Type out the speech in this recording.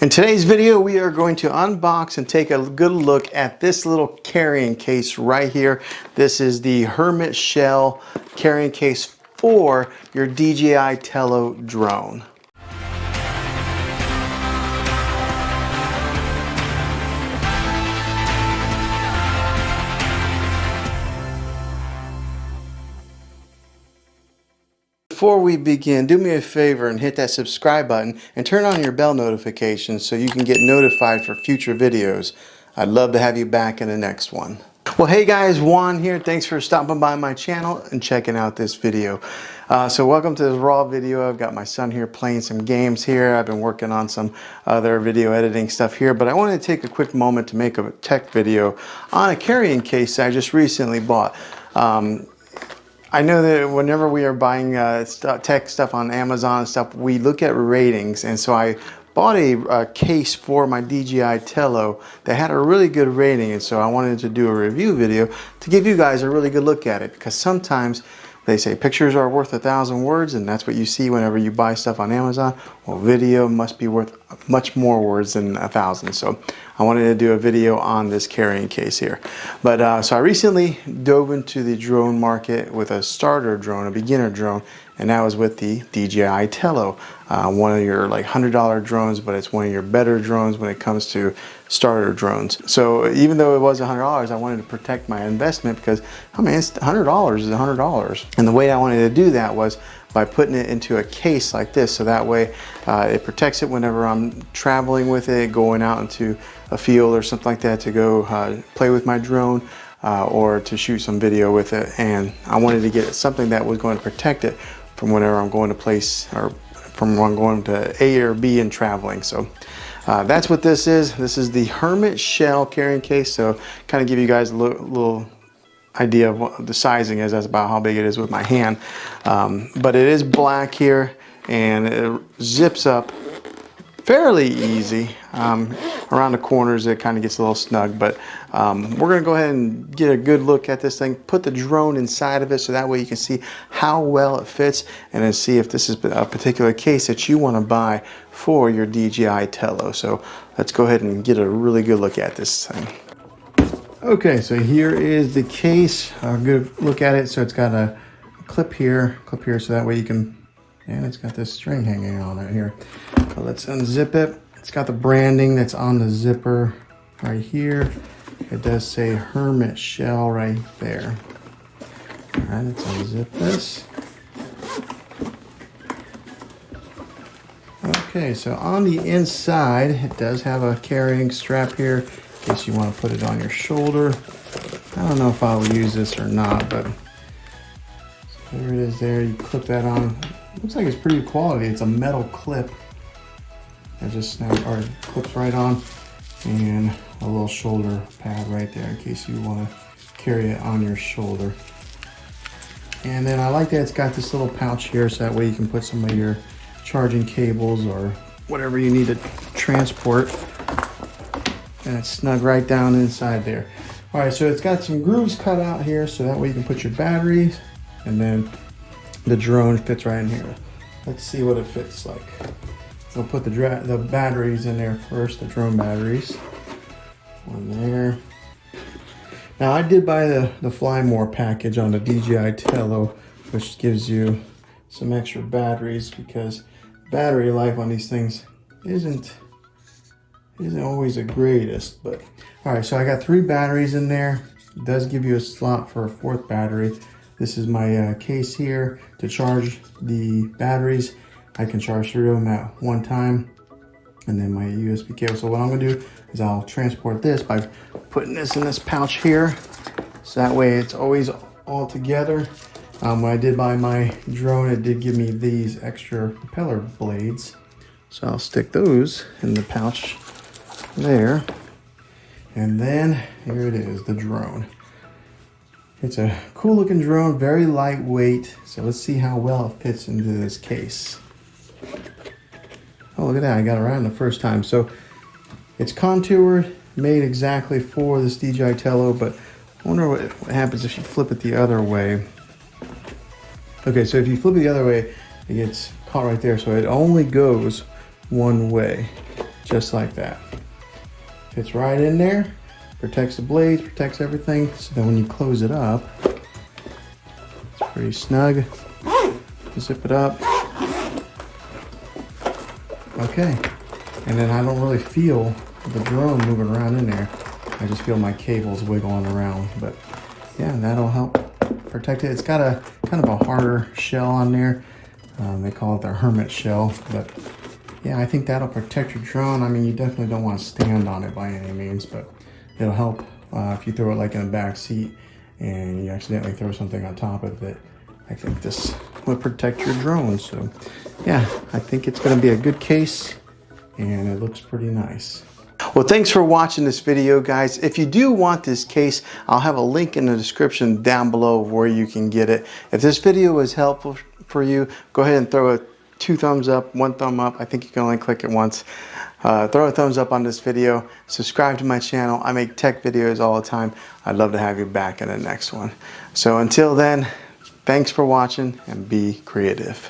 In today's video, we are going to unbox and take a good look at this little carrying case right here. This is the Hermit Shell carrying case for your DJI Tello drone. Before we begin, do me a favor and hit that subscribe button and turn on your bell notifications so you can get notified for future videos. I'd love to have you back in the next one. Well, hey guys, Juan here. Thanks for stopping by my channel and checking out this video. So welcome to this raw video. I've got my son here playing some games here. I've been working on some other video editing stuff here, but I wanted to take a quick moment to make a tech video on a carrying case I just recently bought. I know that whenever we are buying tech stuff on Amazon and stuff, we look at ratings, and so I bought a case for my DJI Tello that had a really good rating, and so I wanted to do a review video to give you guys a really good look at it, because sometimes they say pictures are worth 1,000 words, and that's what you see whenever you buy stuff on Amazon. Well, video must be worth much more words than 1,000. So I wanted to do a video on this carrying case here. But so I recently dove into the drone market with a starter drone, a beginner drone, and that was with the DJI Tello. One of your like $100 drones, but it's one of your better drones when it comes to starter drones. So even though it was $100, I wanted to protect my investment because, I mean, it's $100 is $100. And the way I wanted to do that was by putting it into a case like this, so that way it protects it whenever I'm traveling with it, going out into a field or something like that to go play with my drone or to shoot some video with it. And I wanted to get something that was going to protect it from whenever I'm going to place, or from when I'm going to A or B and traveling. So that's what this is. This is the Hermit Shell carrying case. So kind of give you guys a little idea of what the sizing is. That's about how big it is with my hand. But it is black here, and it zips up fairly easy. Around the corners it kind of gets a little snug, but we're gonna go ahead and get a good look at this thing, put the drone inside of it so that way you can see how well it fits, and then see if this is a particular case that you want to buy for your DJI Tello. So let's go ahead and get a really good look at this thing. Okay, so here is the case. A good look at it. So it's got a clip here, so that way you can, and it's got this string hanging on it here. So let's unzip it. It's got the branding that's on the zipper right here. It does say Hermit Shell right there. All right, let's unzip this. Okay, so on the inside, it does have a carrying strap here in case you want to put it on your shoulder. I don't know if I'll use this or not, but so there it is there. You clip that on. Looks like it's pretty good quality. It's a metal clip that just snaps or clips right on, and a little shoulder pad right there in case you want to carry it on your shoulder. And then I like that it's got this little pouch here, so that way you can put some of your charging cables or whatever you need to transport, and it's snug right down inside there. All right, so it's got some grooves cut out here, so that way you can put your batteries, and then the drone fits right in here. Let's see what it fits like. We'll put the batteries in there first, the drone batteries. One there. Now I did buy the Fly More package on the DJI Tello, which gives you some extra batteries because battery life on these things isn't always the greatest. But all right, so I got 3 batteries in there. It does give you a slot for a 4th battery. This is my case here to charge the batteries. I can charge 3 of them at one time, and then my USB cable. So what I'm gonna do is I'll transport this by putting this in this pouch here, so that way it's always all together. When I did buy my drone, it did give me these extra propeller blades, so I'll stick those in the pouch there. And then here it is, the drone. It's a cool looking drone, very lightweight. So let's see how well it fits into this case. Oh, look at that, I got it right the first time. So it's contoured, made exactly for this DJI Tello, but I wonder what happens if you flip it the other way. Okay, so if you flip it the other way, it gets caught right there. So it only goes one way. just like that. Fits right in there, protects the blades, protects everything. So then when you close it up, it's pretty snug. Zip it up. Okay, and then I don't really feel the drone moving around in there. I just feel my cables wiggling around, but yeah, that'll help protect it. It's got a kind of a harder shell on there. They call it the hermit shell, but yeah, I think that'll protect your drone. I mean, you definitely don't want to stand on it by any means, but it'll help if you throw it like in the back seat and you accidentally throw something on top of it. I think this will protect your drone. So yeah, I think it's going to be a good case and it looks pretty nice. Well, thanks for watching this video, guys. If you do want this case, I'll have a link in the description down below where you can get it. If this video was helpful for you, go ahead and throw a 2 thumbs up, 1 thumb up. I think you can only click it once. Throw a thumbs up on this video. Subscribe to my channel. I make tech videos all the time. I'd love to have you back in the next one. So until then, thanks for watching and be creative.